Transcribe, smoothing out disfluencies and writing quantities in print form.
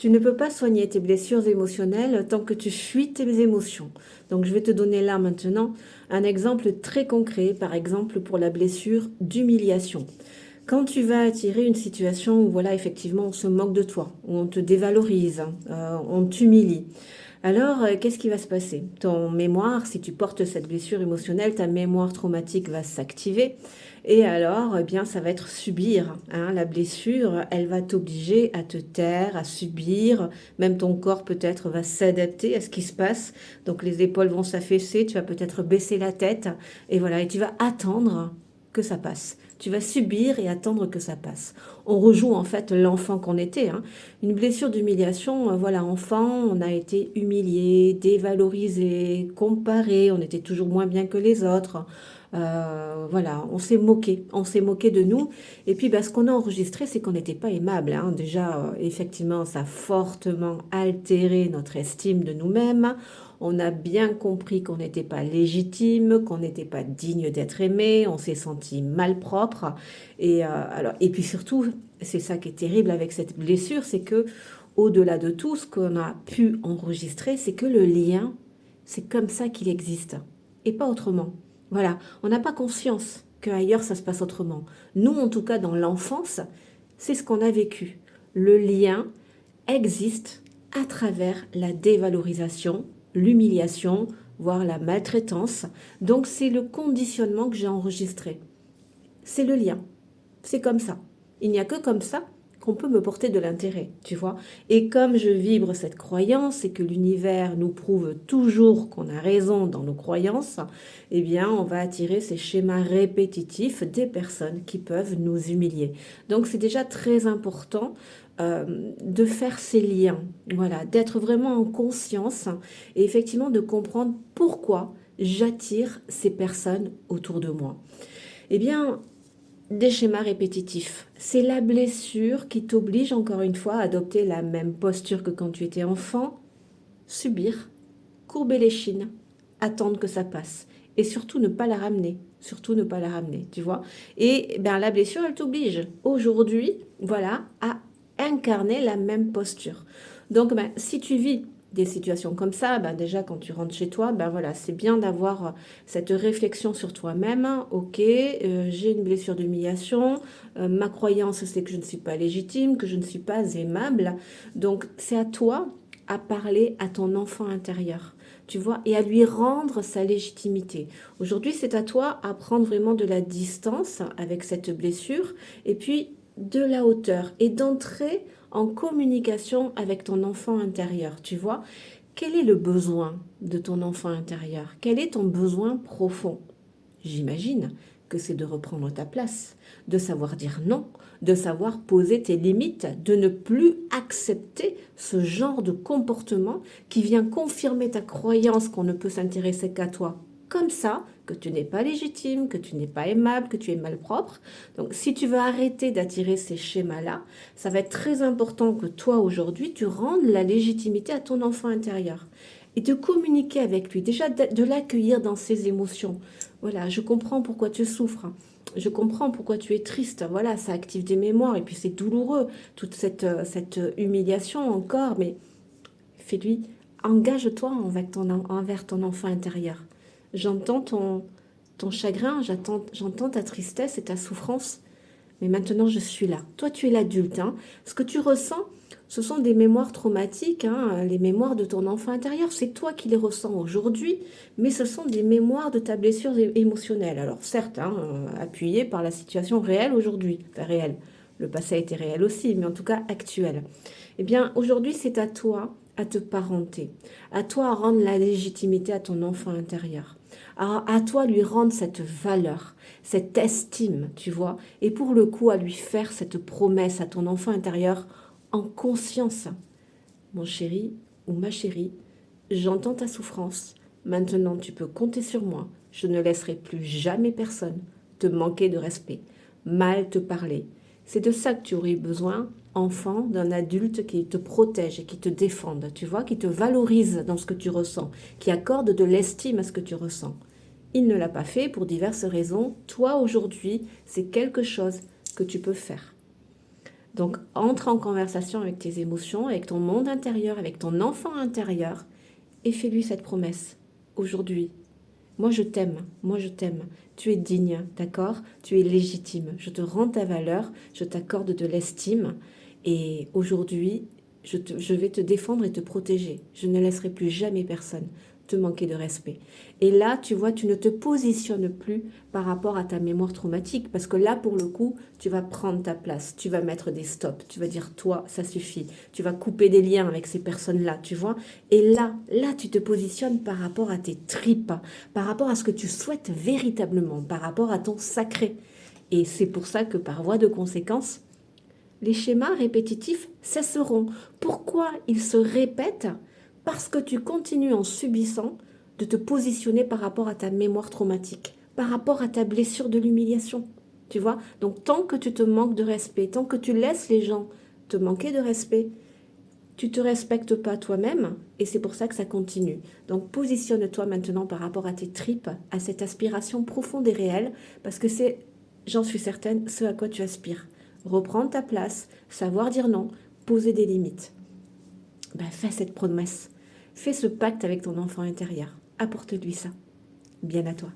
Tu ne peux pas soigner tes blessures émotionnelles tant que tu fuis tes émotions. Donc, je vais te donner là maintenant un exemple très concret, par exemple pour la blessure d'humiliation. Quand tu vas attirer une situation où, voilà, effectivement, on se moque de toi, où on te dévalorise, on t'humilie, alors qu'est-ce qui va se passer? Ton mémoire, si tu portes cette blessure émotionnelle, ta mémoire traumatique va s'activer. Et alors, eh bien, ça va être subir, hein. La blessure, elle va t'obliger à te taire, à subir. Même ton corps peut-être va s'adapter à ce qui se passe. Donc les épaules vont s'affaisser, tu vas peut-être baisser la tête. Et voilà, et tu vas attendre que ça passe. Tu vas subir et attendre que ça passe. On rejoue en fait l'enfant qu'on était, hein. Une blessure d'humiliation, voilà, enfant, on a été humilié, dévalorisé, comparé, on était toujours moins bien que les autres. Voilà, on s'est moqué de nous. Et puis, ben, ce qu'on a enregistré, c'est qu'on n'était pas aimable, hein. Déjà, effectivement, ça a fortement altéré notre estime de nous-mêmes. On a bien compris qu'on n'était pas légitime, qu'on n'était pas digne d'être aimé. On s'est senti malpropre. Et puis surtout, c'est ça qui est terrible avec cette blessure, c'est que au-delà de tout, ce qu'on a pu enregistrer, c'est que le lien, c'est comme ça qu'il existe et pas autrement. Voilà, on n'a pas conscience qu'ailleurs ça se passe autrement. Nous, en tout cas, dans l'enfance, c'est ce qu'on a vécu. Le lien existe à travers la dévalorisation, l'humiliation, voire la maltraitance. Donc, c'est le conditionnement que j'ai enregistré. C'est le lien. C'est comme ça. Il n'y a que comme ça qu'on peut me porter de l'intérêt, tu vois. Et comme je vibre cette croyance et que l'univers nous prouve toujours qu'on a raison dans nos croyances, eh bien, on va attirer ces schémas répétitifs des personnes qui peuvent nous humilier. Donc, c'est déjà très important de faire ces liens, voilà, d'être vraiment en conscience et effectivement de comprendre pourquoi j'attire ces personnes autour de moi. Eh bien, des schémas répétitifs. C'est la blessure qui t'oblige encore une fois à adopter la même posture que quand tu étais enfant, subir, courber les chines, attendre que ça passe et surtout ne pas la ramener. Surtout ne pas la ramener, tu vois. Et ben la blessure, elle t'oblige aujourd'hui, voilà, à incarner la même posture. Donc, ben, si tu vis des situations comme ça, ben déjà quand tu rentres chez toi, ben voilà, c'est bien d'avoir cette réflexion sur toi-même. Ok, j'ai une blessure d'humiliation. Ma croyance, c'est que je ne suis pas légitime, que je ne suis pas aimable. Donc, c'est à toi à parler à ton enfant intérieur, tu vois, et à lui rendre sa légitimité. Aujourd'hui, c'est à toi à prendre vraiment de la distance avec cette blessure et puis de la hauteur et d'entrer en communication avec ton enfant intérieur, tu vois. Quel est le besoin de ton enfant intérieur? Quel est ton besoin profond? J'imagine que c'est de reprendre ta place, de savoir dire non, de savoir poser tes limites, de ne plus accepter ce genre de comportement qui vient confirmer ta croyance qu'on ne peut s'intéresser qu'à toi comme ça, que tu n'es pas légitime, que tu n'es pas aimable, que tu es malpropre. Donc si tu veux arrêter d'attirer ces schémas-là, ça va être très important que toi aujourd'hui, tu rendes la légitimité à ton enfant intérieur et de communiquer avec lui, déjà de l'accueillir dans ses émotions. Voilà, je comprends pourquoi tu souffres. Je comprends pourquoi tu es triste. Voilà, ça active des mémoires et puis c'est douloureux, toute cette humiliation encore. Mais fais-lui, engage-toi envers ton enfant intérieur. J'entends ton chagrin, j'entends ta tristesse et ta souffrance. Mais maintenant, je suis là. Toi, tu es l'adulte, hein. Ce que tu ressens, ce sont des mémoires traumatiques, hein, les mémoires de ton enfant intérieur. C'est toi qui les ressens aujourd'hui, mais ce sont des mémoires de ta blessure émotionnelle. Alors certes, hein, appuyées par la situation réelle aujourd'hui. Enfin, réelle. Le passé a été réel aussi, mais en tout cas actuel. Eh bien, aujourd'hui, c'est à toi à te parenter, à toi à rendre la légitimité à ton enfant intérieur, à toi lui rendre cette valeur, cette estime, tu vois, et pour le coup à lui faire cette promesse à ton enfant intérieur en conscience. Mon chéri ou ma chérie, j'entends ta souffrance, maintenant tu peux compter sur moi, je ne laisserai plus jamais personne te manquer de respect, mal te parler. C'est de ça que tu aurais besoin, enfant, d'un adulte qui te protège et qui te défende, tu vois, qui te valorise dans ce que tu ressens, qui accorde de l'estime à ce que tu ressens. Il ne l'a pas fait pour diverses raisons. Toi, aujourd'hui, c'est quelque chose que tu peux faire. Donc, entre en conversation avec tes émotions, avec ton monde intérieur, avec ton enfant intérieur, et fais-lui cette promesse. Aujourd'hui, moi je t'aime, moi je t'aime. Tu es digne, d'accord? Tu es légitime. Je te rends ta valeur, je t'accorde de l'estime. Et aujourd'hui, je vais te défendre et te protéger. Je ne laisserai plus jamais personne te manquer de respect. Et là, tu vois, tu ne te positionnes plus par rapport à ta mémoire traumatique, parce que là, pour le coup, tu vas prendre ta place, tu vas mettre des stops, tu vas dire, toi, ça suffit, tu vas couper des liens avec ces personnes-là, tu vois. Et là, tu te positionnes par rapport à tes tripes, par rapport à ce que tu souhaites véritablement, par rapport à ton sacré. Et c'est pour ça que par voie de conséquence, les schémas répétitifs cesseront. Pourquoi ils se répètent? Parce que tu continues en subissant de te positionner par rapport à ta mémoire traumatique, par rapport à ta blessure de l'humiliation. Tu vois? Donc tant que tu te manques de respect, tant que tu laisses les gens te manquer de respect, tu te respectes pas toi-même et c'est pour ça que ça continue. Donc positionne-toi maintenant par rapport à tes tripes, à cette aspiration profonde et réelle, parce que c'est, j'en suis certaine, ce à quoi tu aspires. Reprendre ta place, savoir dire non, poser des limites. Ben, fais cette promesse, fais ce pacte avec ton enfant intérieur. Apporte-lui ça. Bien à toi.